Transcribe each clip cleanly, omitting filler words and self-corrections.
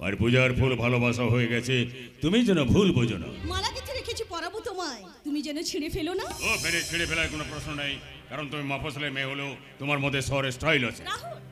আর পূজার ফুল ভালোবাসা হয়ে গেছে, তুমি যেন ভুল বোঝো না। মালা গেঁথে রেখেছি পরাবো তোমায়, তুমি যেন ছিঁড়ে ফেলো না। ও ছিঁড়ে ফেলার কোনো প্রশ্ন নেই, কারণ তুমি মফস্বলের মেয়ে হলেও তোমার মধ্যে শহরের স্টাইল আছে।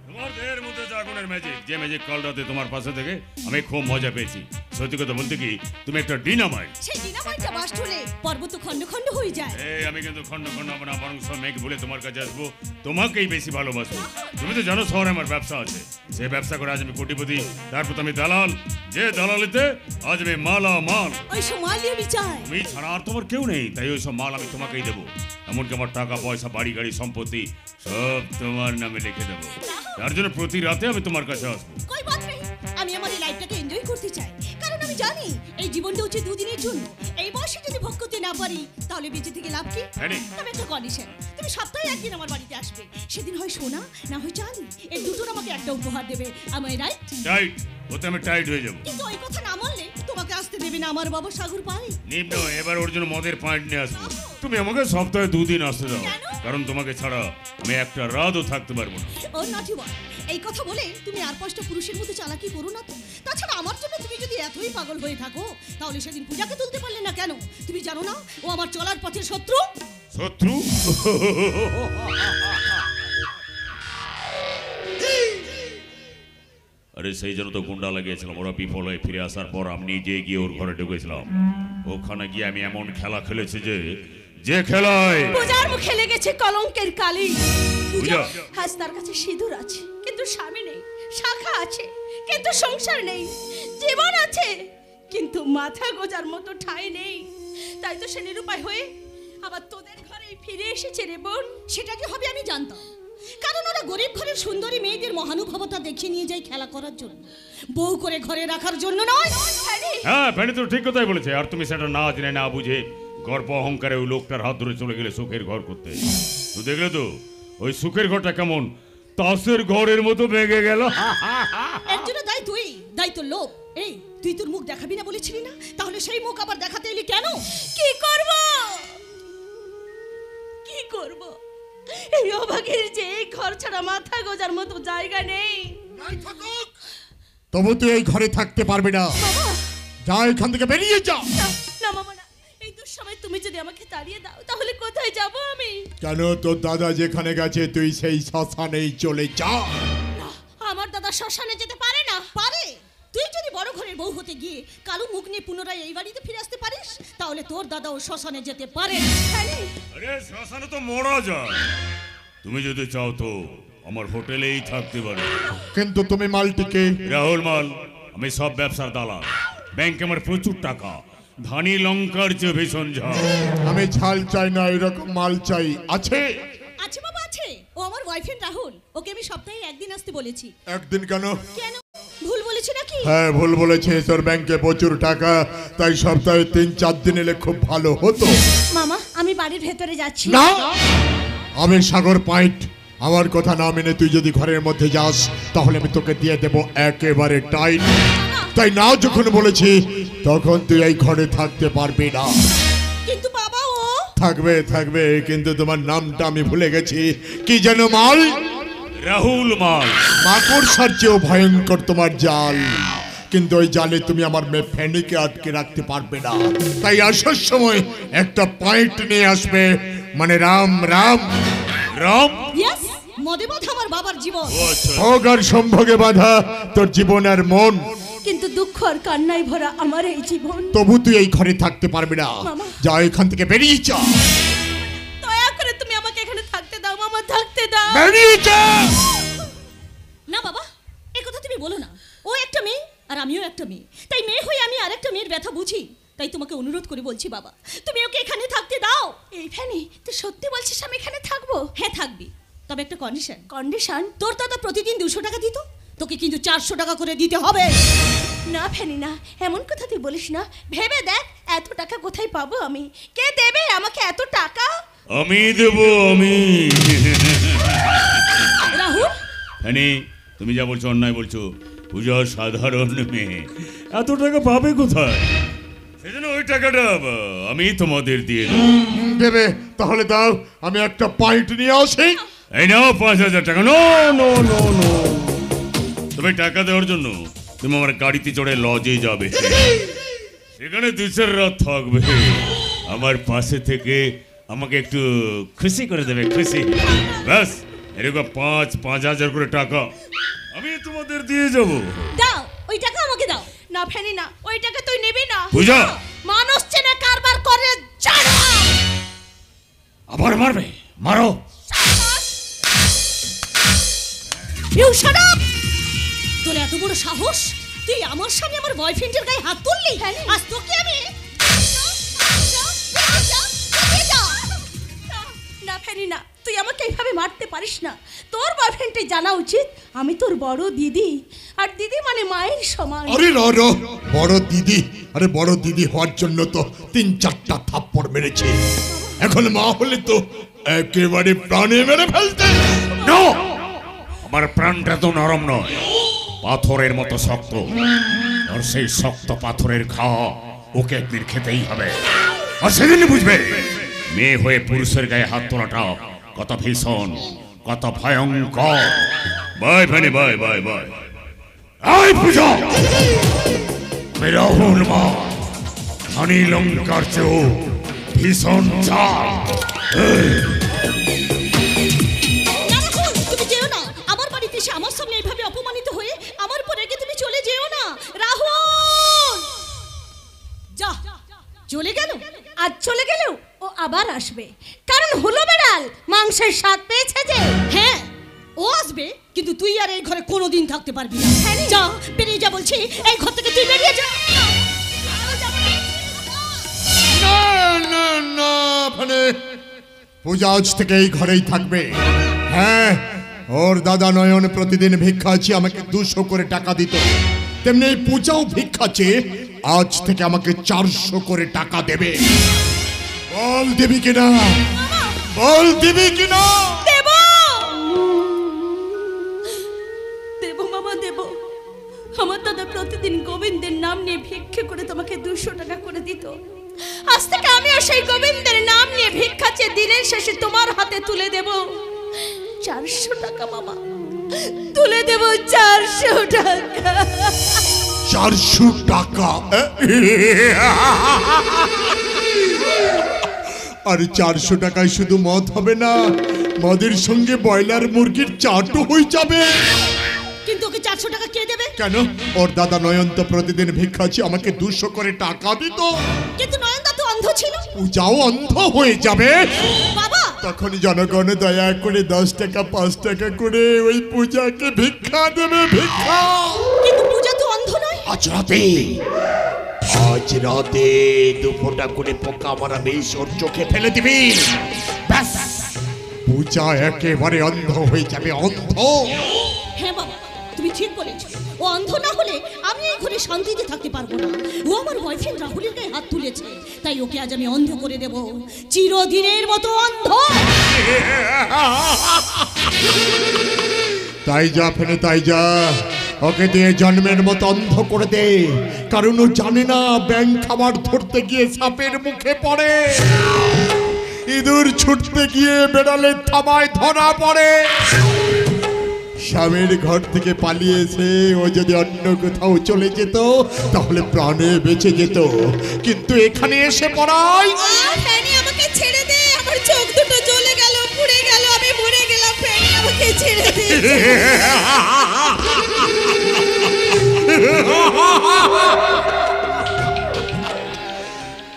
তোমার দেহের মধ্যে আগুনের ম্যাজিক, যে ম্যাজিক কাল রাতে তোমার পাশে থেকে আমি খুব মজা পেয়েছি। সত্যি কথা বলতে কি, তুমি একটা ডিনামাইট। সেই ডিনামাইটটা বাস্ট হলে পর্বত খণ্ড খণ্ড হয়ে যায়। এই আমি কিন্তু খণ্ড খণ্ড না, বরং সব মেঘ বলে তোমার কাছে আসবো, তোমাকেই বেশি ভালোবাসবো। তুমি তো জানো শহরে আমার ব্যবসা আছে, সেই ব্যবসা করে আজ আমি কোটিপতি, তারপর আমি দালাল, যে দালালিতে আজ আমি মালামাল। ওইসব মালই আমি চাই। তুমি ছাড়া আর তোমার কেউ নেই, তাই ওইসব মাল আমি তোমাকেই দেবো। এমনকি আমার টাকা পয়সা, বাড়ি গাড়ি, সম্পত্তি সব তোমার নামে লিখে দেবো। তার জন্য প্রতি রাতে আমি তোমার কাছে আসবো। কই বাত নেই, আমি আমার এই লাইফটাকে এনজয় করতে চাই, কারণ আমি জানি এই জীবনটা হচ্ছে দুদিনের জন্য। এই বয়সে যদি ভোগ করতে না পারি তাহলে বেঁচে থেকে লাভ কি? তবে একটা কন্ডিশন, তুমি সপ্তাহে একদিন আমার বাড়িতে আসবে। সেদিন হয় সোনা, না হয় চাঁদি, এই দুটোর আমাকে একটা উপহার দেবে। আমায় রাইট? টাইট ওতে আমি টাইট হয়ে যাবো। কিন্তু ওই কথা না মানলে তোমাকে আসতে দেবে না আমার বাবা সাগর পাই। নিম্ন, এবার ওর জন্য মদের পয়েন্ট নিয়ে আসবো। তুমি আমাকে সপ্তাহে 2 দিন আসতে দাও, কারণ তোমাকে ছাড়া আমি একটা রাতও থাকতে পারবো না। ও নটি ওয়ান, এই কথা বলে তুমি আর 5টা পুরুষের মতো চালাকি করো না তো। তাছাড়া আমার জন্য তুমি যদি এতই পাগল হয়ে থাকো, তাহলে সেদিন পূজাকে তুলতে পারলে না কেন? তুমি জানো না ও আমার চলার পথের শত্রু? শত্রু? আরে সেই জন্য তো গুন্ডা লাগিয়েছিলাম। ওরা বিফল হয়ে ফিরে আসার পর আমি নিজে গিয়ে ওর ঘরে ঢুকেছিলাম। ওখানে গিয়ে আমি এমন খেলা খেলেছি যে খেলায় পূজার মুখে লেগেছে কলঙ্কের কালি। পূজা, আজ তার কাছে সিঁদুর আছে কিন্তু স্বামী নেই, শাখা আছে কিন্তু সংসার নেই, জীবন আছে কিন্তু মাথা গোজার মতো ঠাঁই নেই। তাই তো সে নিরুপায় হয়ে আবার তোদের ঘরেই ফিরে এসেছে রে বোন। সেটা কি হবে আমি জানতাম, কারণ ওরা গরিব ঘরের সুন্দরী মেয়েদের মহানুভবতা দেখিয়ে নিয়ে যায় খেলা করার জন্য, বউ করে ঘরে রাখার জন্য নয়। হ্যাঁ, ফ্যানি তো ঠিক কথাই বলেছে। আর তুমি সেটা না জেনে না বুঝে গর্ব অহংকারে ওই লোকটার হাত ধরে চলে গেলে সুখের ঘর করতে। তো দেখলে তো ওই সুখের ঘরটা কেমন তাসের ঘরের মতো ভেঙে গেল। এর জন্য দায় তুই, দায় তোর লোক। এই তুই তোর মুখ দেখাবি না বলেছিলি না, তাহলে সেই মুখ আবার দেখাতে এলি কেন? কি করব, কি করব? এই অভাগের যে এই ঘর ছাড়া মাথা গোজার মতো জায়গা নেই। তবু তুই এই ঘরে থাকতে পারবি না। যা, এখান থেকে বেরিয়ে যা। না মামা না, এই দুঃসময় তুমি যদি আমাকে তাড়িয়ে দাও তাহলে কোথায় যাব আমি? কেন, তোর দাদা যেখানে গেছে তুই সেই শ্মশানেই চলে যা। আমার দাদা শ্মশানে যেতে পারে না। পারে। তুই যদি বড় ঘরের বউ হতে গিয়ে কালো মুখ নিয়ে পুনরায় এই বাড়িতে ফিরে আসতে পারিস, তাহলে তোর দাদাও শ্মশানে যেতে পারে। আরে শ্মশানে তো মরা যায়। তুমি যদি চাও তো আমার হোটেলেই থাকতে পারো। কিন্তু তুমি মালটিকে? রাহুল মাল, আমি সব ব্যবসার দালাল। ব্যাংকে আমার প্রচুর টাকা, ধানি লঙ্কার চেয়ে ভীষণ ঝাল। আমি ঝাল চাই না, এরকম মাল চাই। আছে? আছে বাবা, আছে। ও আমার বয়ফ্রেন্ড রাহুল, ওকে আমি সপ্তাহে একদিন আসতে বলেছি। একদিন কেন? কেন, ভুল বলেছি নাকি? হ্যাঁ, ভুল বলেছে। তোর ব্যাংকে প্রচুর টাকা, তাই সপ্তাহে 3-4 দিন এলে খুব ভালো হতো। মামা, আমি বাড়ির ভেতরে যাচ্ছি। না, আমি সাগর পয়েন্ট। আমার কথা না মেনে তুই যদি ঘরের মধ্যে যাস তাহলে আমি তোকে দিয়ে দেব একেবারে টাইট। তাই না যখন বলেছি তখন তুই এই ঘরে থাকতে পারবি না। কিন্তু বাবা, ও থাকবে থাকবে, কিন্তু তোমার নামটা আমি ভুলে গেছি। কি যেন মাল? রাহুল মাল। মাকড়সার চেয়েও ভয়ঙ্কর তোমার জাল, কিন্তু ওই জালে তুমি আমার মেয়ে ফেনিকে আটকে রাখতে পারবে না। তাই আসার সময় একটা পয়েন্ট নিয়ে আসবে, মানে রাম রাম রাম। ইয়েস, মদে বাঁধা আমার বাবার জীবন, ভোগ আর সম্ভোগে বাঁধা তোর জীবন আর মন, কিন্তু দুঃখ আর কান্নায় ভরা আমার এই জীবন। তবু তুই এই ঘরে থাকতে পারবি না। যা, এখান থেকে বেরিয়ে যা। দয়া করে তুমি আমাকে এখানে থাকতে দাও মামা, থাকতে দাও। বেরিয়ে যা। না বাবা, এই কথা তুমি বলো না। ও একটা মেয়ে আর আমিও একটা মেয়ে, তাই মেয়ে হয়ে আমি আর একটা মেয়ের ব্যথা বুঝি। তাই তোমাকে অনুরোধ করে বলছি বাবা, তুমি ওকে এখানে থাকতে দাও। এই ফ্যানি, তুই সত্যি বলছিস আমি এখানে থাকবো? হ্যাঁ থাকবি, তবে একটা কন্ডিশন। কন্ডিশন? তোর দাদা প্রতিদিন 200 টাকা দিত, তোকে কিন্তু 400 টাকা করে দিতে হবে। না ফ্যানি না, এমন কথা তুই বলিস না। ভেবে দেখ, এত টাকা কোথায় পাবো আমি? কে দেবে আমাকে এত টাকা? আমি দেবো, আমি। রাহুল, ফ্যানি, তুমি যা বলছো অন্যায় বলছো। পূজা সাধারণ মেয়ে, এত টাকা পাবে কোথায়? সেজন্য ওই টাকাটা আমি তোমাদের দিয়ে দেবে? তাহলে দাও, আমি একটা পয়েন্ট নিয়ে আসি। এই নাও 5000 টাকা। নো নো নো নো, তবে টাকা দেওয়ার জন্য তুমি আমার গাড়িতে চড়ে লজে যাবে, সেখানে 2-4 রাত থাকবে, আমার পাশে থেকে আমাকে একটু খুশি করে দেবে, খুশি। ব্যাস এরকম 5,000 করে টাকা আমি তোমাদের দিয়ে যাব। দাও ওই টাকা আমাকে দাও। না ফেনি না, ওই টাকা তুই নিবি না। পূজা, মানুষ চেনে কারবার করে জানো। আবার মারবে, মারো। You shut up! তোর এত বড় সাহস, তুই আমার সামনে আমার বয়ফ্রেন্ডের গায়ে হাত তুললি? আজ তোকে আমি না ফেরি না, তুই আমাকে এইভাবে মারতে পারিস না। তোর বয়ফ্রেন্ডকে জানা উচিত আমি তোর বড় দিদি, আর দিদি মানে মায়ের সমান। আরে বড় দিদি, আরে বড় দিদি হওয়ার জন্য তো 3-4টা থাপ্পড় মেরেছে, এখন মা হলে তো একেবারে প্রাণে মেরে ফেলতে। নো, আমার প্রাণটা তো নরম নয়, পাথরের মতো শক্ত, আর সেই শক্ত পাথরের খাওয়া ওকে একদিন খেতেই হবে, আর সেদিনই বুঝবে মেয়ে হয়ে পুরুষের গায়ে হাত তোলাটা কত ভীষণ, কত ভয়ঙ্কর। Bye Bhani, bye bye bye. আই পূজা, আমি রাহুল মা, হানি লঙ্কার চেয়েও ভীষণ চাল। তুমি যেও না আমার বাড়িতে এসে আমার সামনে এইভাবে অপমানিত হয়ে আমার পরে রেখে তুমি চলে যেও না। রাহুল যা, চলে গেল, আজ চলে গেল, ও আবার আসবে, কারণ হলো বেড়াল মাংসের স্বাদ পেয়েছে যে। হ্যাঁ ও আসবে, কিন্তু তুই আর এই ঘরে কোনোদিন থাকতে পারবি না। যা, বেরিয়ে যা বলছি, এই ঘর থেকে তুই বেরিয়ে যা। না না না, মানে পূজা আজ থেকে এই ঘরেই থাকবে। হ্যাঁ, ওর দাদা নয়ন প্রতিদিন ভিক্ষা চেয়ে আমাকে 200 করে টাকা দিত, তেমনি এই পূজাও ভিক্ষা চেয়ে আজ থেকে আমাকে 400 করে টাকা দেবে। বল দিবি কিনা, বল দিবি কিনা? দেব দেব মামা দেব। আমার দাদা প্রতিদিন গোবিন্দের নাম নিয়ে ভিক্ষা করে তোমাকে 200 টাকা করে দিত, আজ থেকে আমিও সেই গোবিন্দের নাম নিয়ে ভিক্ষা চেয়ে দিনের শেষে তোমার হাতে তুলে দেব 400 টাকা। মামা তুলে দেব 400 টাকা। 400 টাকা? আর 400 টাকায় শুধু মদ হবে না, মদের সঙ্গে ব্রয়লার মুরগির চাটও হয়ে যাবে। কিন্তু ওকে 400 টাকা কে দেবে? কেন? ওর দাদা নয়ন তো প্রতিদিন ভিক্ষা চেয়ে আমাকে 200 করে টাকা দিত। কিন্তু নয়নদা তো অন্ধ ছিল। পূজাও অন্ধ হয়ে যাবে। বাবা তখন জনগণ দয়া করে 10 টাকা 5 টাকা করে ওই পূজাকে ভিক্ষা দেবে, ভিক্ষা। কিন্তু পূজা তো অন্ধ নয়। আজ রাতে 2 ফোঁটা করে পোকা মারা বিষ ওর চোখে ফেলে দিবি, ব্যাস পূজা একেবারে অন্ধ হয়ে যাবে, অন্ধ। হ্যাঁ বাবা, তুমি ঠিক বলেছ, ও অন্ধ না হলে আমি এই ঘরে শান্তিতে থাকতে পারবো না। ও আমার বয়ফ্রেন্ড রাহুলের গায়ে হাত তুলেছে, তাই ওকে আজ আমি অন্ধ করে দেব, চিরদিনের মতো অন্ধ। তাই যা ফেলে, তাই যা, ওকে দিয়ে জন্মের মতো অন্ধ করে দে, কারণ ও জানে না ব্যাঙ খাবার ধরতে গিয়ে সাপের মুখে পড়ে, ইঁদুর ছুটতে গিয়ে বেড়ালের থাবায় ধরা পড়ে। স্বামীর ঘর থেকে পালিয়েছে ও যদি অন্য কোথাও চলে যেত তাহলে প্রাণে বেঁচে যেত, কিন্তু এখানে এসে পড়ায়। ফ্যানি আমাকে ছেড়ে দে, আমার চোখ দুটো জ্বলে গেল, পুড়ে গেল, আমি মরে গেলাম। ফ্যানি আমাকে ছেড়ে দে।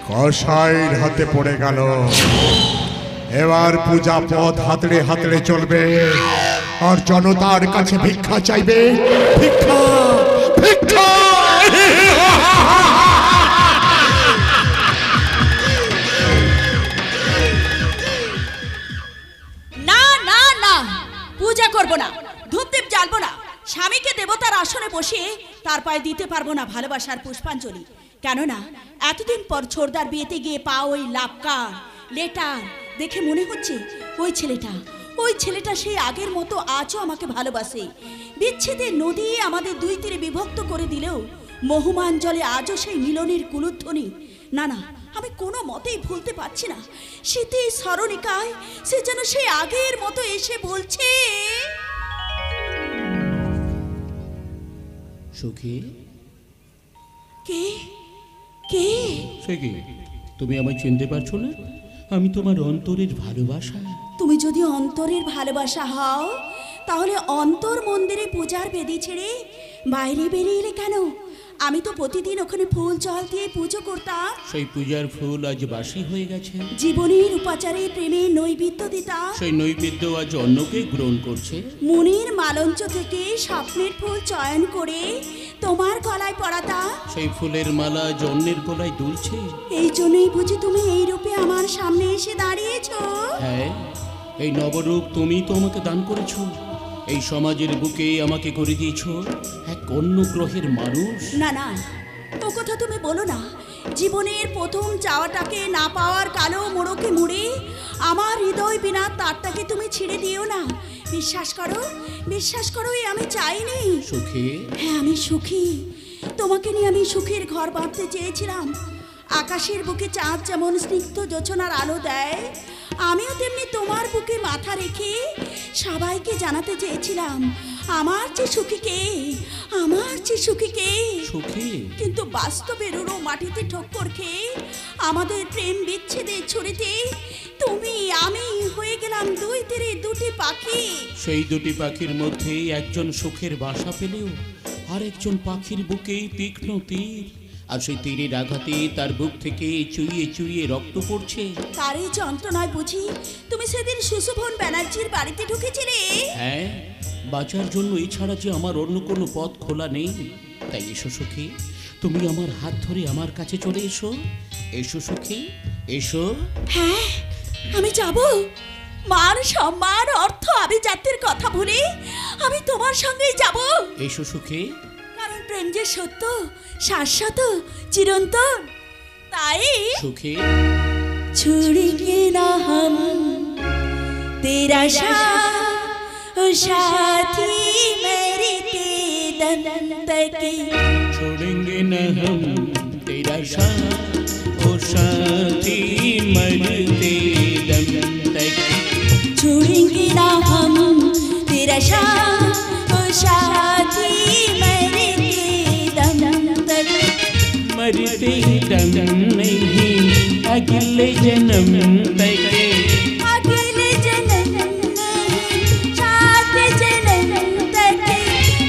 কসাইর হাতে পড়ে গেল, এবার পূজা পথ হাতড়ে হাতড়ে চলবে, আর জনতার কাছে ভিক্ষা চাইবে, ভিক্ষা ভিক্ষা। না না না, পূজা করব না, ধূপদীপ জ্বালবো না, স্বামীকে দেবতার আসনে বসিয়ে তার পায়ে দিতে পারবো না ভালোবাসার পুষ্পাঞ্জলি। কেননা এতদিন পর ছোড়দার বিয়েতে গিয়ে পাও ওই লাপকার লেটার দেখে মনে হচ্ছে ওই ছেলেটা সেই আগের মতো আজও আমাকে ভালোবাসে। বিচ্ছেদের নদী আমাদের 2 তীরে বিভক্ত করে দিলেও মহুমান জলে আজও সেই মিলনের কুলুধ্বনি। না না, আমি কোনো মতেই ভুলতে পারছি না, শীতে স্মরণিকায় সে যেন সেই আগের মতো এসে বলছে, সুখী, কে কে সে কি? তুমি আমায় চিনতে পারছো না? আমি তোমার অন্তরের ভালোবাসা। তুমি যদি অন্তরের ভালোবাসা হও তাহলে অন্তর মন্দিরে পূজার বেদি ছেড়ে বাইরে বেরিয়ে এলে কেন? আমি তো প্রতিদিন ওখানে ফুল জল দিয়ে পুজো করতাম। সেই পূজার ফুল আজ বাসি হয়ে গেছে। জীবনের উপাচারে প্রেমে নৈবেদ্য দিতাম। সেই নৈবেদ্য আজ অন্যকে গ্রহণ করছে। মনের মালঞ্চ থেকে স্বপ্নের ফুল চয়ন করে তোমার গলায় পরাতাম। সেই ফুলের মালা আজ অন্যের গলায় দুলছে। এই জন্যই বুঝি তুমি এই রূপে আমার সামনে এসে দাঁড়িয়েছো। হ্যাঁ, এই নবরূপ তুমি তো আমাকে দান করেছো। এই সমাজের বুকে আমাকে করে দিয়েছো এক অন্য গ্রহের মানুষ। না না, ও কথা তুমি বলো না। জীবনের প্রথম চাওয়াটাকে না পাওয়ার কালো মোড়কে মুড়ে আমার হৃদয় বিনা তারটাকে তুমি ছিঁড়ে দিও না। বিশ্বাস করো, বিশ্বাস করো, এই আমি চাইনি। সুখী, হ্যাঁ, আমি সুখী। তোমাকে নিয়ে আমি সুখের ঘর বাঁধতে চেয়েছিলাম। আকাশের বুকে চাঁদ যেমন স্নিগ্ধ জোছনার আলো দেয়, আমিও তেমনি তোমার বুকে মাথা রেখে সবাইকে জানাতে চেয়েছিলাম আমার যে সুখী কে, আমার যে সুখী কে। সুখী, কিন্তু বাস্তবের উড়ো মাটিতে ঠক্কর খেয়ে আমাদের প্রেম বিচ্ছেদের ছুরিতে তুমি আমি হয়ে গেলাম দুই তীরে দুটি পাখি। সেই দুটি পাখির মধ্যে একজন সুখের বাসা পেলেও আরেকজন পাখির বুকে তীক্ষ্ণ তীর, আর সেই তীরের আঘাতে তার বুক থেকে চুইয়ে চুইয়ে রক্ত পড়ছে। তারই যন্ত্রণায় বুঝি তুমি সেদিন সুশোভন ব্যানার্জির বাড়িতে ঢুকেছিলে। হ্যাঁ, বাঁচার জন্য এছাড়া যে আমার অন্য কোনো পথ খোলা নেই। তাই এসো সুখী, তুমি আমার হাত ধরে আমার কাছে চলে এসো। এসো সুখী, এসো। হ্যাঁ, আমি যাব। মান সম্মান অর্থ আভিজাত্যের কথা ভুলে আমি তোমার সঙ্গেই যাব। এসো সুখী। কারণ প্রেম যে সত্য, শাশ্বত, চিরন্তন। তাই সুখী, छोड़ेंगे ना हम तेरा साथी मेरे दम तक। छोड़ेंगे न हम तेरा साथ ओ साथी मरते दम तक। छोड़ेंगे ना हम तेरा साथी मेरे दम तक। मरते दम नहीं अगले जन्म तक। अगले जन्म नहीं, सात जन्म तक,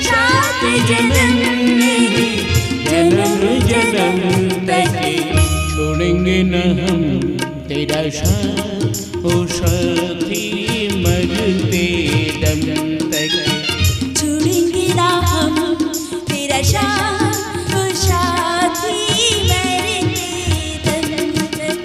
सात जन्म नहीं, जन्म जन्म तक। छोड़ेंगे न हम तेरा साथ ओ साथी मरते दम तक। छोड़ेंगे ना हम तेरा साथी मेरे दम तक।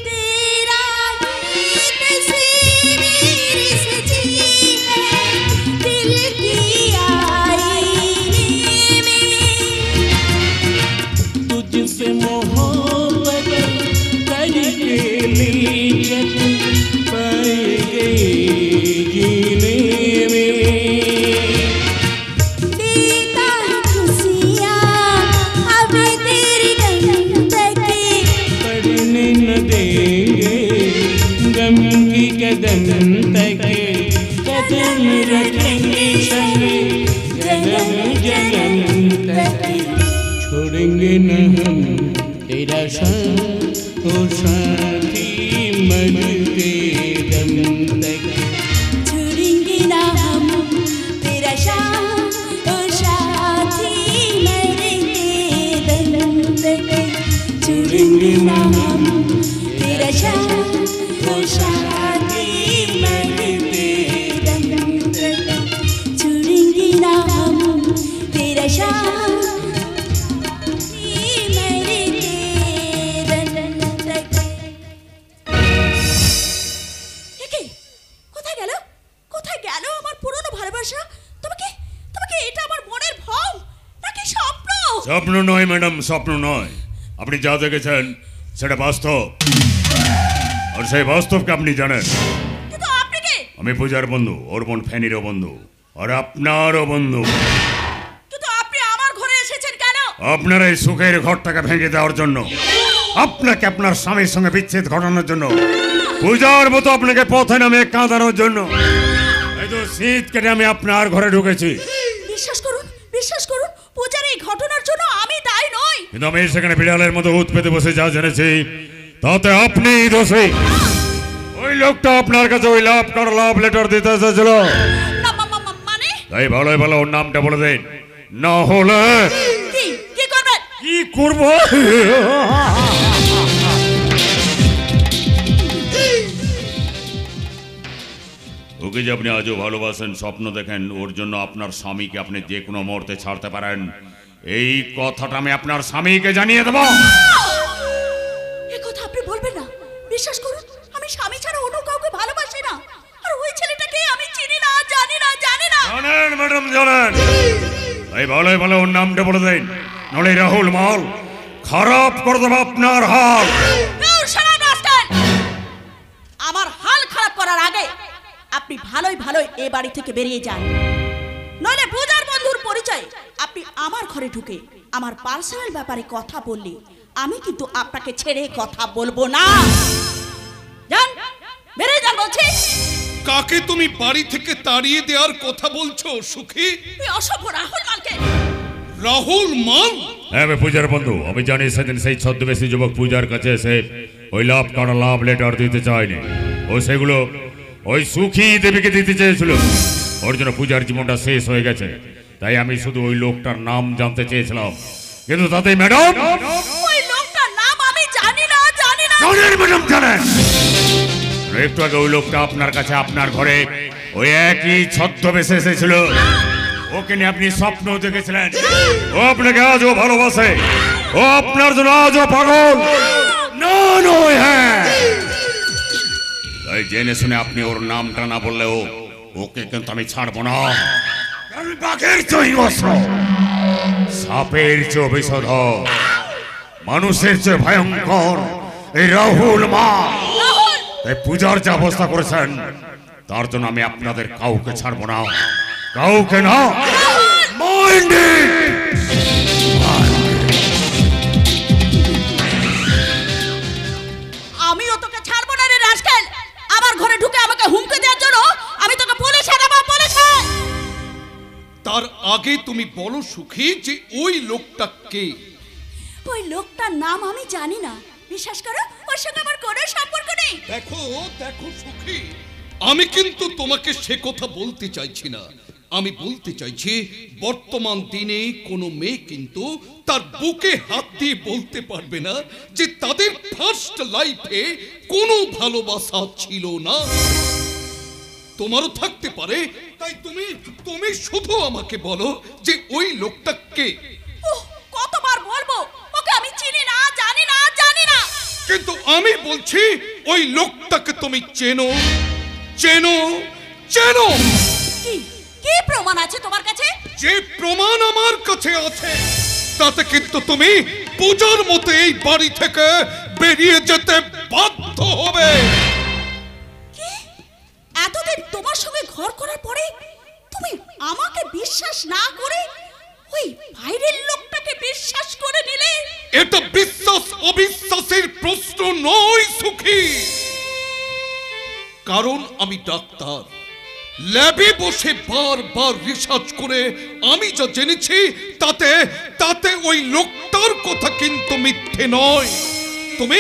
तेरा गीत तस्वीर सजी है दिल की आईने में। तुझसे मोहब्बत करके लीजत पाएंगे जीने में। देता है खुशियाँ अब तेरी गम तक। पढ़ने न देंगे गम की कदम तक। कदम रखेंगे संग जन्म जन्म तक। छोड़ेंगे न हम तेरा साथ ओ साथी मरते दम तक। छोड़ेंगे ना हम तेरा साथी मेरे दम तक। छोड़ेंगे ना हम तेरा साथी मेरे दम तक। छोड़ेंगे ना हम तेरा साथी मेरे दम तक। একে কোথায় গেল, কোথায় গেল আমার পুরনো ভালোবাসা? তোমাকে তোমাকে এটা আমার মনের ভ্রম নাকি স্বপ্ন? স্বপ্ন নয় ম্যাডাম, স্বপ্ন নয়। আপনি যা দেখেছেন সেটা বাস্তব, আর সেই বাস্তবকে আপনি জানেন। আমি পূজার বন্ধু, ওর বোন ফ্যানিরও বন্ধু, আর আপনারও বন্ধু। কিন্তু আপনি আমার ঘরে এসেছেন কেন? আপনার এই সুখের ঘরটাকে ভেঙে দেওয়ার জন্য, আপনাকে আপনার স্বামীর সঙ্গে বিচ্ছেদ ঘটানোর জন্য, পূজার মতো আপনাকে পথে নামে কাঁদানোর জন্য এই তো শীত কেটে আমি আপনার ঘরে ঢুকেছি। বিশ্বাস করুন, পূজার এই ঘটনার জন্য আমি দায়ী নই। কিন্তু আমি সেখানে বিড়ালের মতো উৎ পেতে বসে যা জেনেছি তাতে আপনি দোষী। ওই লোকটা আপনার কাছে ওই লাভ লেটার দিতে এসেছিল, মানে তাই ভালোই ভালো ওর নামটা বলে দেন, না হলে কি করবেন? কি করব? ওকে যে আপনি আজও ভালোবাসেন, স্বপ্ন দেখেন, ওর জন্য আপনার স্বামীকে আপনি যে কোনো মুহূর্তে ছাড়তে পারেন, এই কথাটা আমি আপনার স্বামীকে জানিয়ে দেব। এই কথা আপনি বলবেন না। বিশ্বাস করুন, আমি স্বামী ছাড়া অন্য কাউকে ভালোবাসি না। আর ওই ছেলেটাকে আমি চিনি না, জানি না। জানেন ম্যাডাম, জানেন। এই ভালোই ভালো ওর নামটা বলে দেন, নলে রাহুল মাল খারাপ করে দেবো আপনার হাল। আমার হাল খারাপ করার আগে আপনি ভালোই এ বাড়ি থেকে বেরিয়ে যান, নইলে পূজার বন্ধুর পরিচয় আপনি আমার ঘরে ঢুকে আমার পার্সোনাল ব্যাপারে কথা বললে আমি কিন্তু আপনাকে ছেড়ে কথা বলবো না। যান, বেরিয়ে যান বলছি। কাকে তুমি বাড়ি থেকে তাড়িয়ে দেওয়ার কথা বলছো সুখী? তুই অসভ্য রাহুল মালকে। রাহুল মাল? হ্যাঁ পূজার বন্ধু, আমি জানি সেদিন সেই ছদ্মবেশী যুবক পূজার কাছে এসে ওই লাভ লেটার দিতে চায়নি। ও সেগুলো ওই সুখী দেবীকে দিতে চেয়েছিল। ওর জন্য পূজার জীবনটা শেষ হয়ে গেছে। তাই আমি শুধু ওই লোকটার নাম জানতে চেয়েছিলাম, কিন্তু তাতে ম্যাডাম ওই লোকটার নাম আমি জানি না। জানেন ম্যাডাম, জানেন। একটু আগে ওই লোকটা আপনার কাছে আপনার ঘরে ওই একই ছদ্মবেশে এসেছিল। ওকে নিয়ে আপনি স্বপ্ন দেখেছিলেন। ও আপনাকে আজও ভালোবাসে, ও আপনার জন্য আজও পাগল। না নয়, হ্যাঁ। তাই জেনে শুনে আপনি ওর নামটা না বললেও ওকে কিন্তু আমি ছাড়বো না। বাঘের চেয়ে হিংস্র, সাপের চেয়ে বিষধর, মানুষের চেয়ে ভয়ঙ্কর এই রাহুল মা। তাই পূজার যে অবস্থা করেছেন তার জন্য আমি আপনাদের কাউকে ছাড়বো না, কাউকে না। আমিও তোকে ছাড়বো না রে রাস্কেল। আমার ঘরে ঢুকে আমাকে হুমকি দেওয়ার জন্য আমি তোকে পুলিশে দেবো, পুলিশে। তার আগে তুমি বলো সুখী যে ওই লোকটা কে? ওই লোকটার নাম আমি জানি না। বিশ্বাস করো, ওর সঙ্গে আমার কোনো সম্পর্ক নেই। দেখো সুখী, আমি কিন্তু তোমাকে সে কথা বলতে চাইছি না। আমি বলতে চাইছি বর্তমান দিনে কোনো মেয়ে কিন্তু তার বুকে হাত দিয়ে বলতে পারবে না যে তাদের ফার্স্ট লাইফে কোনো ভালোবাসা ছিল না। তোমারও থাকতে পারে, তাই তুমি শুধু আমাকে বলো যে ওই লোকটা কে? কতবার বলবো ওকে আমি চিনি না, জানি না। কিন্তু আমি বলছি ওই লোকটাকে তুমি চেনো। কি প্রমাণ আছে তোমার কাছে? যে প্রমাণ আমার কাছে আছে তাতে কিন্তু তুমি পূজার মতো এই বাড়ি থেকে বেরিয়ে যেতে বাধ্য হবে। এতদিন তোমার সঙ্গে ঘর করার পরে তুমি আমাকে বিশ্বাস না করে ওই বাইরের লোকটাকে বিশ্বাস করে নিলে। এটা বিশ্বাস অবিশ্বাসের প্রশ্ন নয় সুখী, কারণ আমি ডাক্তার। ল্যাবে বসে বারবার রিসার্চ করে আমি যা জেনেছি তাতে ওই লোকটার কথা কিন্তু মিথ্যে নয়। তুমি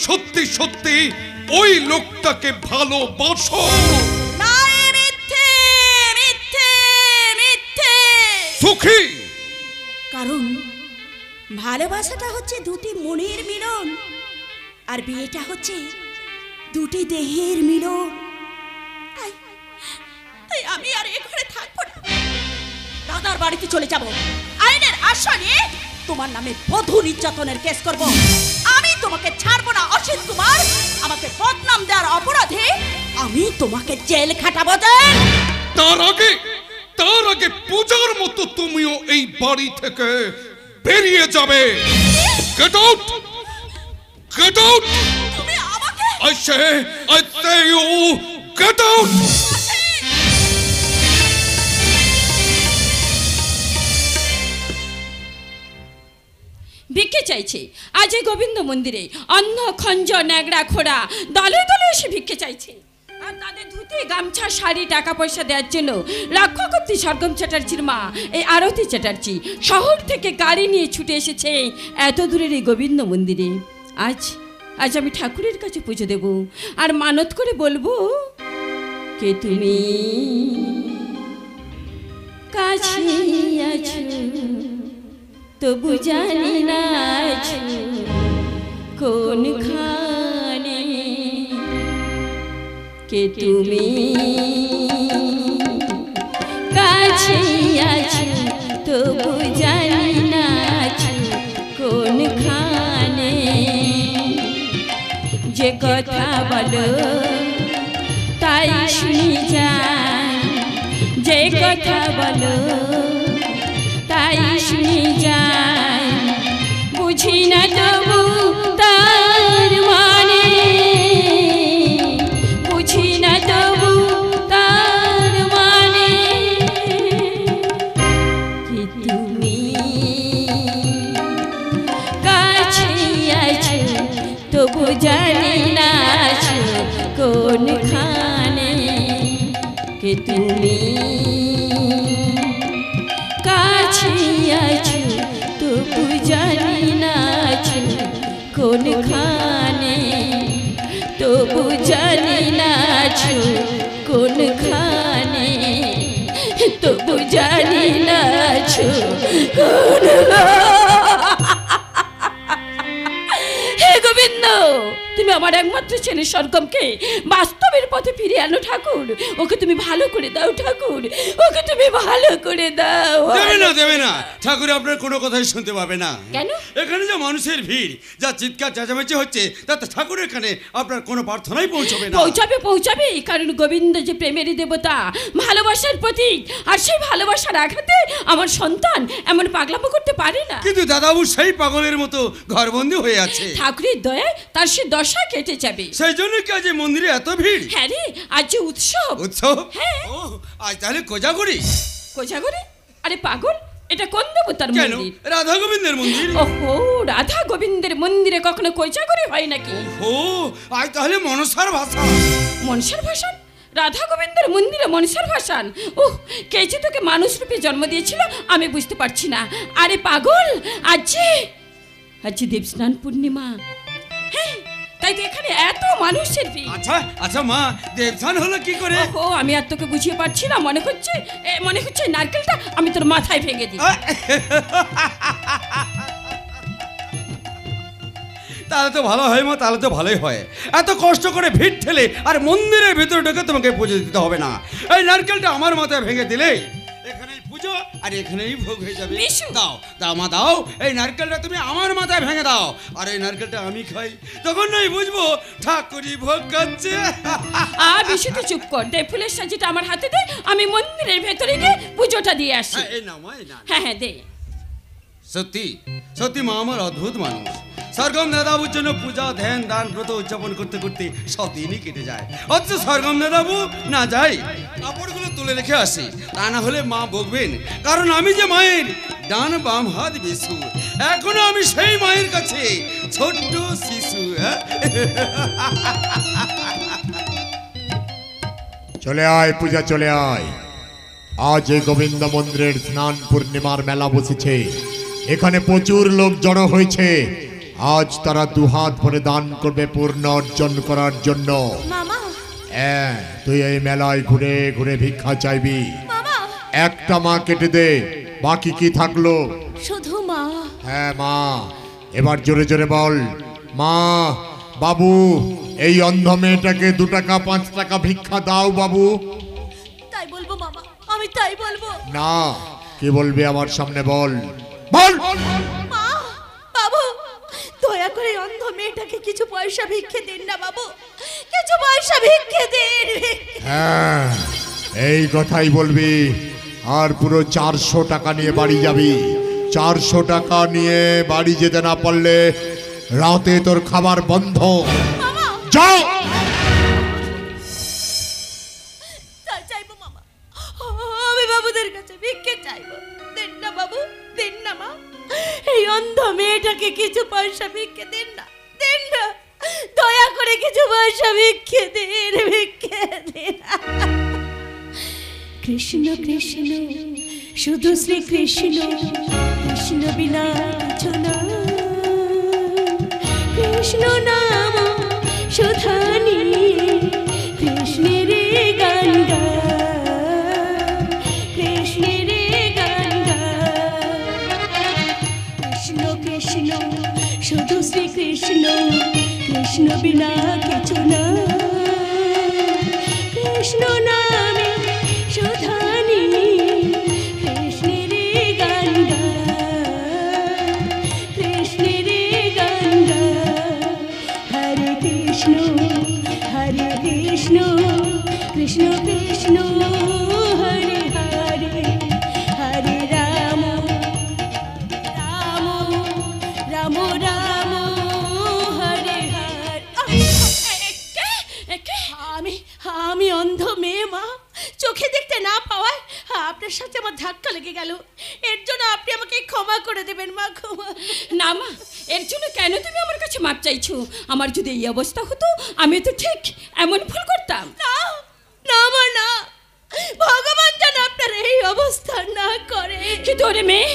সত্যি ওই লোকটাকে ভালোবাসো। না, মিথ্যে। সুখী, কারণ ভালোবাসাটা হচ্ছে দুটি মনের মিলন, আর বিয়েটা হচ্ছে দুটি দেহের মিলন। তাই আমি আর এ ঘরে থাকবো না, দাদার বাড়িতে চলে যাব। আইনের আশ্রয় নিয়ে তোমার নামে বধূ নির্যাতনের কেস করব। আমি তোমাকে ছাড়বো না অসিত কুমার। আমাকে বদনাম দেওয়ার অপরাধে আমি তোমাকে জেল খাটাবো। তার আগে পূজার মতো তুমিও এই বাড়ি থেকে বেরিয়ে যাবে। Get out. তুমি আমাকে I say you get out. ভিক্ষে চাইছে আজ এই গোবিন্দ মন্দিরে অন্ন খঞ্জ ন্যাগড়া খোড়া দলে দলে এসে ভিক্ষে চাইছে। আর তাদের ধুতি গামছা শাড়ি টাকা পয়সা দেওয়ার জন্য লক্ষ্যকর্ত্রী সরগম চ্যাটার্জির মা এই আরতি চ্যাটার্জি শহর থেকে গাড়ি নিয়ে ছুটে এসেছে এত দূরের এই গোবিন্দ মন্দিরে। আজ আজ আমি ঠাকুরের কাছে পুজো দেব আর মানত করে বলবো, কে তুমি কাছে আছো তবু জানি না আছো কোনখানে, কে তুমি কাছে আছো তবু জানি না আছো কোনখানে। যে কথা বলো তাই শুনি যাই, যে কথা বলো তাই শুনি যাই, বুঝি না তবু তার মানে, বুঝি না তবু তার মানে। কি তুমি কাছে আছো তবু জানি না আছো কোনখানে, কে তুমি কাছে আছো তবু জানি না আছো কোনখানে, তবু জানি না আছো কোনখানে, তবু জানি না আছো হে গোবিন্দ, তুমি আমার একমাত্র ছেলে সরগমকে বাস্তবের পথে ফিরে আনো ঠাকুর। ওকে তুমি ভালো করে দাও ঠাকুর, ওকে তুমি ভালো করে দাও। দেবে না ঠাকুর, আপনার কোনো কথাই শুনতে পাবে না। কেন? এখানে যা মানুষের ভিড়, যা চিৎকার চেঁচামেচি হচ্ছে, তাতে ঠাকুরের এখানে আপনার কোনো প্রার্থনাই পৌঁছবে না। পৌঁছাবে পৌঁছাবে, কারণ গোবিন্দ যে প্রেমেরই দেবতা, ভালোবাসার প্রতীক, আর সেই ভালোবাসার আঘাতে আমার সন্তান এমন পাগলামো করতে পারে না। কিন্তু দাদাবু সেই পাগলের মতো ঘরবন্দি হয়ে আছে। ঠাকুরের দয়ায় তার সে দশা কেটে যাবে। সেই জন্য কি আজ এই মন্দিরে এত ভিড়? হ্যাঁ রে, আজ যে উৎসব। উৎসব? হ্যাঁ। ও, আজ তাহলে কোজাগরি? কোজাগরি? আরে পাগল, এটা কোন দেবতার কেন? মন্দির? রাধা গোবিন্দের মন্দির। ওহো, রাধা গোবিন্দের মন্দিরে কখনো কোজাগরি হয় নাকি? ও, আজ তাহলে মনসার ভাষা। মনসার ভাষণ? রাধা গোবিন্দের মন্দিরে মনসার ভাষণ? ওহ, কে যে তোকে মানুষ রূপে জন্ম দিয়েছিল আমি বুঝতে পারছি না। আরে পাগল, আজ দেবস্নান পূর্ণিমা। হ্যাঁ, তাই তো এখানে এত মানুষের ভিড়। আচ্ছা মা, দেবস্নান হলো কি করে? ওহো, আমি আর তোকে বুঝিয়ে পারছি না। মনে হচ্ছে নারকেলটা আমি তোর মাথায় ভেঙে দিই। তাহলে তো ভালো হয় মা, তাহলে তো ভালোই হয়। এত কষ্ট করে ভিড় ঠেলে আর মন্দিরের ভিতরে ঢুকে তোমাকে পুজো দিতে হবে না। এই নারকেলটা আমার মাথায় ভেঙে দিলে এখানেই পুজো আর এখানেই ভোগ হয়ে যাবে। বিশু। দাও মা, দাও। এই নারকেলটা তুমি আমার মাথায় ভেঙে দাও, আর এই নারকেলটা আমি খাই, তখন নয় বুঝবো ঠাকুরই ভোগ খাচ্ছে। বিশু তুই চুপ কর, দে ফুলের সাজিটা আমার হাতে দে, আমি মন্দিরের ভেতরে গিয়ে পুজোটা দিয়ে আসি। এই নাও মা, এই নাও। হ্যাঁ দে। সত্যি সত্যি মা আমার অদ্ভুত মানুষ। সরগম দাদাবুর জন্য পূজা ধ্যান দান ব্রত উদযাপন করতে করতে সব দিনই কেটে যায়, অথচ সরগম দাদাবু না যাই কাপড়গুলো তুলে রেখে আসি, তা না হলে মা বকবেন, কারণ আমি যে মায়ের ডান বাম হাত বিশু, এখনো আমি সেই মায়ের কাছে ছোট্ট শিশু। চলে আয় পূজা, চলে আয়। আজ এই গোবিন্দ মন্দিরের স্নান পূর্ণিমার মেলা বসেছে। এখানে প্রচুর লোক জড়ো হয়েছে। আজ তারা দুহাত ভরে দান করবে পূর্ণ অর্জন করার জন্য। মামা, হ্যাঁ, তুই এই মেলায় ঘুরে ঘুরে ভিক্ষা চাইবি। মামা, একটা মা কেটে দে, বাকি কি থাকলো? শুধু মা। হ্যাঁ মা, এবার জোরে জোরে বল, মা, বাবু, এই অন্ধ মেয়েটাকে 2 টাকা 5 টাকা ভিক্ষা দাও বাবু। তাই বলবো মামা, আমি তাই বলবো। না, কি বলবি আমার সামনে বল, বল। মা, বাবু, দয়া করে অন্ধ মেয়েটাকে কিছু পয়সা ভিক্ষে দিন না বাবু, কিছু পয়সা ভিক্ষে দিন। হ্যাঁ, এই কথাই বলবি, আর পুরো 400 টাকা নিয়ে বাড়ি যাবি। 400 টাকা নিয়ে বাড়ি যেতে না পারলে রাতে তোর খাবার বন্ধ। যাও। পয়সা ভিক্ষে দিন না, দিন না, দয়া করে কিছু পয়সা ভিক্ষে দিন, ভিক্ষে দিন। কৃষ্ণ কৃষ্ণ শুধু শ্রী কৃষ্ণ, কৃষ্ণ বিনা কিছু না, কৃষ্ণ নাম সুধানি, কৃষ্ণের গান গা, কৃষ্ণের গান গা। কৃষ্ণ কৃষ্ণ শুধু শ্রী কৃষ্ণ, কৃষ্ণ বিনা কিছু না, কৃষ্ণ নামে সুধানি, কৃষ্ণের গান গা, কৃষ্ণের গান গা। হরে কৃষ্ণ কৃষ্ণ কৃষ্ণ হরে হরে, হরে রাম রাম রাম রাম হরে হরে। আমি অন্ধ মেয়ে মা, চোখে দেখতে না পাওয়ায় আপনার সাথে আমার ধাক্কা লেগে গেল, এর জন্য আপনি আমাকে ক্ষমা করে দেবেন মা, ক্ষমা। না মা, এর জন্য কেন তুমি আমার কাছে মাপ চাইছো? আমার যদি এই অবস্থা হতো আমি তো ঠিক এমন ভুল করতাম না না মা না, ভগবান যেন আপনার এই অবস্থা না করে। কি তোরে মেয়ে,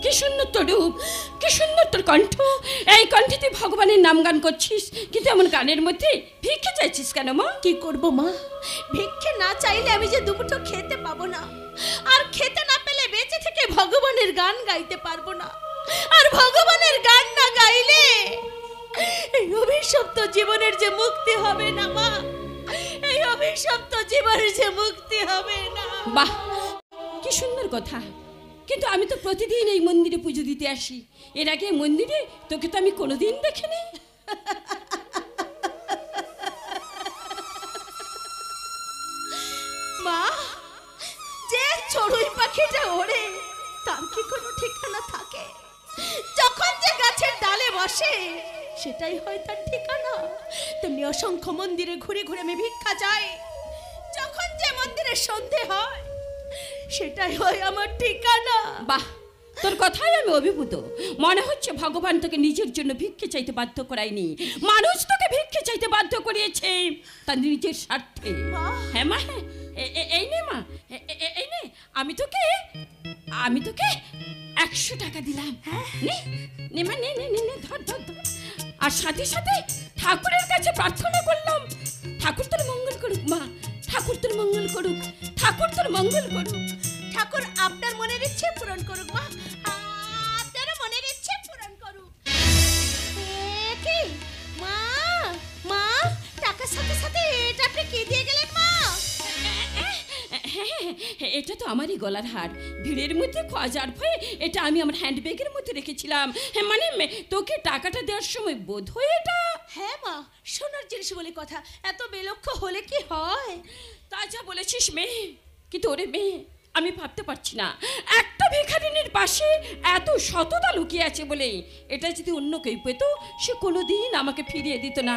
কি সুন্দর তোর রূপ, কি সুন্দর তোর কণ্ঠ, এই কণ্ঠে তুই ভগবানের নাম গান করছিস, কিন্তু এমন গানের মধ্যে ভিক্ষে চাইছিস কেন মা? কি করব মা, ভিক্ষে না চাইলে আমি যে দুমুঠো খেতে পাবো না, আর খেতে না পেলে বেঁচে থেকে ভগবানের গান গাইতে পারবো না, আর ভগবানের গান না গাইলে এই অভিশপ্ত জীবনের যে মুক্তি হবে না মা, এই অভিশপ্ত জীবনের যে মুক্তি হবে না। বাহ, কি সুন্দর কথা, কিন্তু আমি তো প্রতিদিন এই মন্দিরে পুজো দিতে আসি, এর আগে মন্দিরে তোকে তো আমি কোনোদিন দেখিনি। মা, যে চড়ুই পাখিটা ওড়ে তার কি কোনো ঠিকানা থাকে? যখন যে গাছের ডালে বসে সেটাই হয় তার ঠিকানা। তেমনি অসংখ্য মন্দিরে ঘুরে ঘুরে আমি ভিক্ষা যাই, যখন যে মন্দিরে সন্ধে হয় সেটাই হয় আমার ঠিকানা। বাহ, তোর কথাই আমি অভিভূত, মনে হচ্ছে ভগবান তোকে নিজের জন্য ভিক্ষে চাইতে বাধ্য করায়নি, মানুষ তোকে ভিক্ষে চাইতে বাধ্য করিয়েছে তার নিজের স্বার্থে। হ্যাঁ মা, হ্যাঁ, এই নে মা, এই নে, আমি তোকে 100 টাকা দিলাম। নে নে মা, নে নে নে নে, ধর ধর ধর। আর সাথে সাথে ঠাকুরের কাছে প্রার্থনা করলাম, ঠাকুর তোর মঙ্গল করুক মা, ঠাকুর তোর মঙ্গল করুক, ঠাকুর তোর মঙ্গল করুক। ঠাকুর আপনার মনের ইচ্ছে পূরণ করুক মা, আপনার মনের ইচ্ছে পূরণ করুক। কি মা, মা টাকার সাথে সাথে এটা আপনি কি দিয়ে গেলেন মা? এটা তো আমারই গলার হার, ভিড়ের মধ্যে খোঁজার ভয়ে এটা আমি আমার হ্যান্ডব্যাগের মধ্যে রেখেছিলাম। মানে তোকে টাকাটা দেওয়ার সময় বোধ হয় এটা। হ্যাঁ মা, সোনার জিনিস বলে কথা, এত বেলক্ষ্য হলে কি হয়? তা যা বলেছিস মেয়ে, কিন্তু ওরে মেয়ে, আমি ভাবতে পারছি না একটা ভিখারিনীর পাশে এত সততা লুকিয়ে আছে বলে, এটা যদি অন্য কেউ পেত সে কোনোদিন আমাকে ফিরিয়ে দিত না।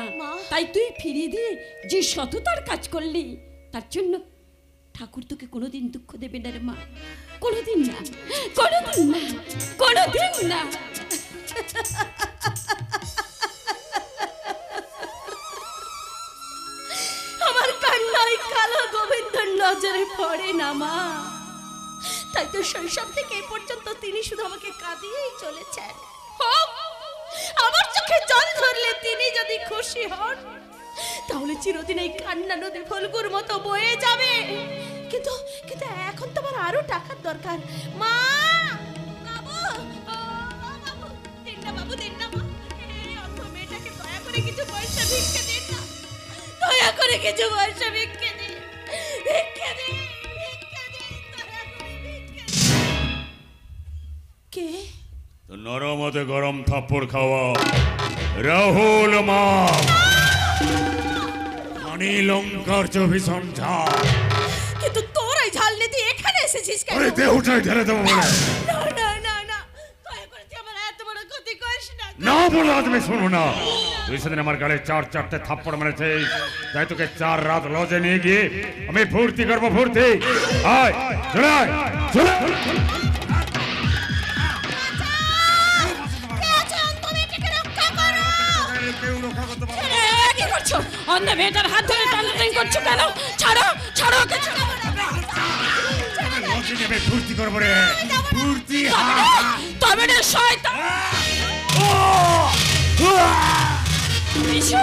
তাই তুই ফিরিয়ে দিয়ে যে সততার কাজ করলি তার জন্য ঠাকুর তোকে কোনোদিন দুঃখ দেবে না রে মা, কোনোদিন না, কোনোদিন না, কোনোদিন না। আমার কান্নায় কালো গোবিন্দর নজরে পড়ে না মা, তাই তো শৈশব থেকে এই পর্যন্ত তিনি শুধু আমাকে কাঁদিয়েই চলেছেন। আমার চোখে জল ধরলে তিনি যদি খুশি হন তাহলে চিরদিন এই কান্না নদী ফলগুর মতো বয়ে যাবে। কিন্তু কিন্তু এখন তো আমার আরো টাকার দরকার মা। বাবু, বাবু দিন না, বাবু দিন না মা, এই অন্ধ মেয়েটাকে দয়া করে কিছু পয়সা ভিক্ষে দিন না, দয়া করে কিছু পয়সা ভিক্ষে দিন, ভিক্ষে দিন, ভিক্ষে দিন, দয়া করে ভিক্ষে দিন। কে? তো নরমতে গরম থাপ্পড় খাওয়া রাহুল মা, পানি লঙ্কার ভীষণ ঝাল। কিন্তু তোর এই ঝাল নিতে এখানে এসেছিস কেন? আরে দেহটাই ঢেলে দেবো বলে। না না না না, দয়া করে তুই আমার এত বড় ক্ষতি করিস না। না বলো তুমি শোনো না, তুই সেদিন আমার গালে 4-4টে থাপ্পড় মেরেছিস, তাই তোকে 4 রাত লজে নিয়ে গিয়ে আমি ফুর্তি করবো, ফুর্তি। আয় চলে আয়, চলে। কে আছে অন্ধ মেয়েটাকে রক্ষা অন্ধ মেয়েটার হাত ধরে টানাটানি করছো কেন? ছাড়ো, ছাড়ো ওকে, ছাড়ো। মজা নেবে, ফুর্তি করবো রে, ফুর্তি। তবে রে শয়তান। বিশু,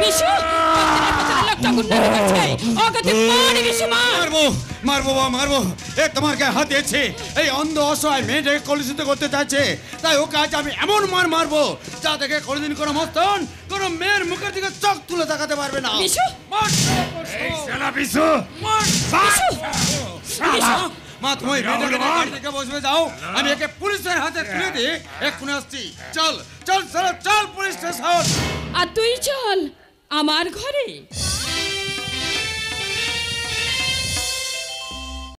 বিশু, মন্দিরের ভেতরে লোকটা গুন্ডা করছে। ওকে তুই মার বিশু, মার। মারবো মারবো বাবা মারবো। এ তোমার গায়ে হাত দিয়েছে, এই অন্ধ অসহায় মেয়েটাকে কলুষিত করতে চাইছে, তাই ওকে আজ আমি এমন মার মারবো যা থেকে কোনোদিন কোনো মস্তন কোনো মেয়ের মুখের দিকে চোখ তুলে তাকাতে পারবে না। বিশু, এই শালা বিশু, বিশু, বিশু। মা তুমি এই মেয়েটাকে নিয়ে গাড়ি থেকে বসবে যাও, আমি একে পুলিশের হাতে তুলে দিয়ে এক্ষুনি আসছি। চল চল চল চল পুলিশ স্টেশন। আর তুই চল আমার ঘরে।